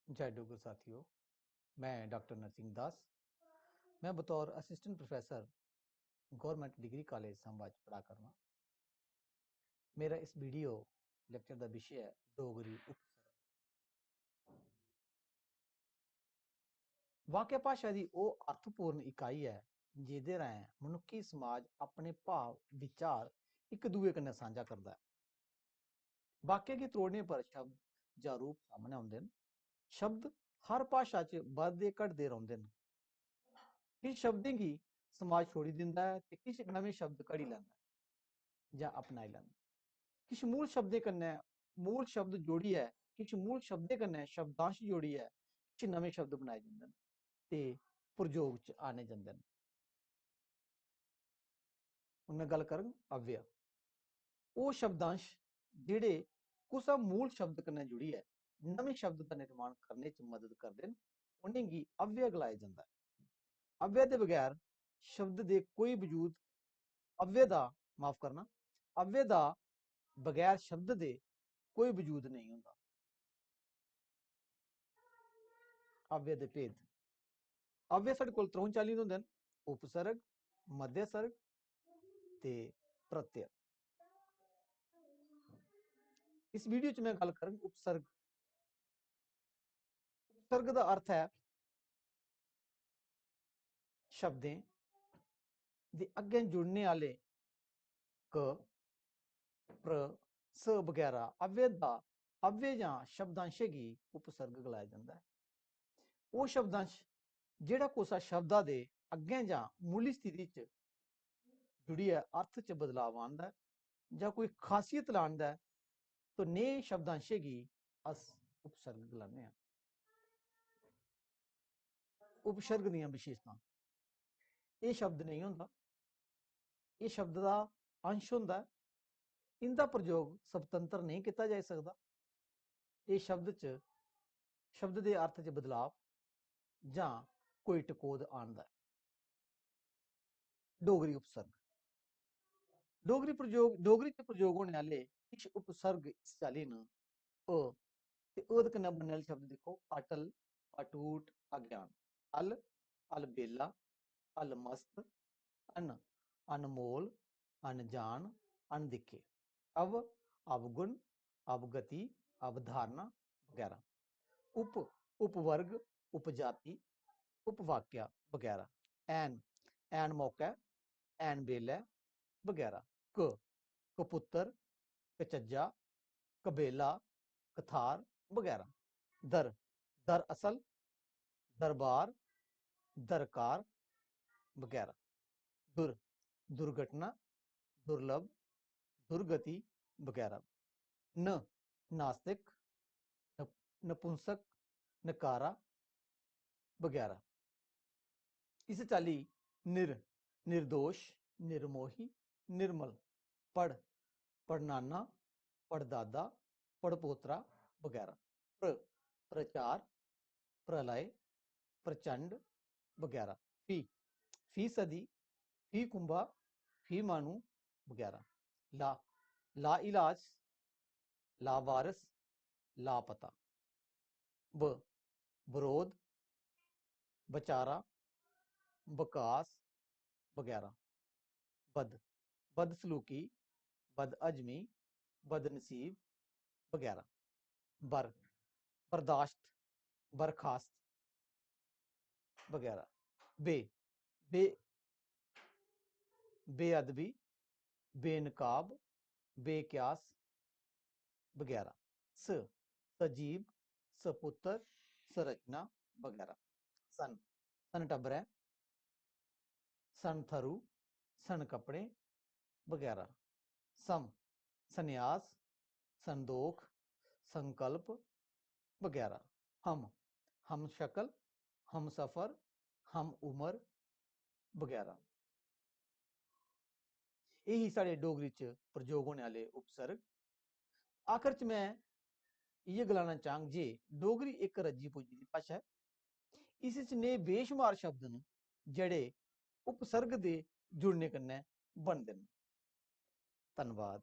जय डोगर साथियों, मैं डॉक्टर नरसिंह दास। मैं बतौर assistant professor government degree college Samba च पढ़ा करना। मेरा इस वीडियो लेक्चर का विषय है डोगरी उपसर्ग। वाक्य भाषा की वह अर्थपूर्ण इकाई है जिहदे राहें मनुखी समाज अपने भाव विचार एक दूए कन्नै साझा करता है। वाक्य के तोड़ने पर शब्द या रूप सामने आते हैं। शब्द हर भाषा च बधदे घटदे रहिंदे न। किश शब्दें गी समाज छोड़ी दिंदा है ते किश नमें शब्द घड़ी लैंदा है जां अपनाई लैंदा। किश मूल शब्द जोड़ियै किश मूल शब्दें कन्नै शब्दांश जोड़ियै किश नमें शब्द बनाए जंदे न ते प्रयोग च आने जंदे न। हून मैं गल्ल करङ अव्यय। ओह् शब्दांश जेह्ड़े कुसै मूल शब्द कन्नै जुड़ियै नमें शब्द दा निर्माण करने च मदद करदे न, उ'नें गी अव्यय गलाया जंदा है। अव्यय दे बगैर शब्द दे कोई वजूद अव्यय दा माफ करना अव्यय दा बगैर शब्द दे कोई वजूद नहीं होंदा। अव्यय दे भेद। अव्यय साढ़े कोल त्रौं चाल्ली दे होंदे न: उपसर्ग, मध्यसर्ग ते प्रत्यय। इस वीडियो च मैं गल्ल करङ उपसर्ग। उपसर्ग दा अर्थ है शब्दें दे अग्गें जुड़ने आह्ले क, प्र, स वगैरह अव्यय जां शब्दांशें गी उपसर्ग गलाया जंदा है। वो शब्दांश जेह्ड़ा कुसै शब्दा दे अग्गें जां मूली स्थिति च जुड़ियै अर्थ च बदलाव आंदा है जां कोई खासियत लांदा है, तो नेह् शब्दांशें गी अस उपसर्ग गलाने आं। उपसर्ग दियां विशेशतां। एह् शब्द नहीं होंदा, एह् शब्द दा अंश होंदा है। इंदा प्रयोग स्वतंत्र नहीं कीता जाई सकदा। एह् शब्द दे अर्थ च बदलाव जां कोई टकोह्द आनदा है। डोगरी उपसर्ग। डोगरी च प्रयोग होने आह्ले किश उपसर्ग इस चाल्ली न: अ ते ओह्दे कन्नै बनने आह्ले शब्द दिक्खो: अटल, अटूट, अज्ञान। अल, अलबेला, अलमस्त, अन, अनमोल, अनजान, अनदिक्खे। अव, अवगुण, अवगति, अवधारणा वगैरह। उप, उपवर्ग, उपजाति, उपवाक्या वगैरह। ऐन, ऐन मौके, ऐन बेल्लै वगैरह। क, कपुत्तर, कचज्जा, कबेला, कथार वगैरह। दर, दरअसल, दरबार, दरकार वगैरह। दुर, दुर्घटना, दुर्लभ, दुर्गति वगैरह। न, नास्तिक, नपुंसक, नकारा वगैरह। इस चाल्ली निर, निर्दोष, निर्मोही, निर्मल। पढ़, पढ़नाना, पढ़दादा, पढ़पोतरा वगैरह। प्र, प्रचार, प्रलय, प्रचंड वगैरह। फी, फीसदी, फी कुंभा, फी मानू वगैरह। ला, ला इलाज, लावारस, लापता। ब, विरोध, बचारा, बकास वगैरह। बद, बदसलूकी, बदअजमी, बदनसीब वगैरह। बर, बर्दाश्त, बर्खास्त वगैरह। बे, बे बेअदबी, बेनकाब, बेक्यास वगैरह। स, सजीव, सपुत्र, संरचना वगैरह। सन, सन टब्बरै, सन थरू, सन कपड़े वगैरह। सम, संन्यास, संदोख, संकल्प वगैरह। हम शक्ल, हम सफर, हम उम्र वगैरह। यही साढ़े डोगरी च प्रयोग होने आह्ले उपसर्ग। आखिर च मैं इ'यै गलाना चाहङ जे डोगरी इक रज्जी पुज्जी दी भाशा है। इस च नेह् बेशुमार शब्द न जेह्ड़े उपसर्ग दे जुड़ने कन्नै बनदे न। धन्नवाद।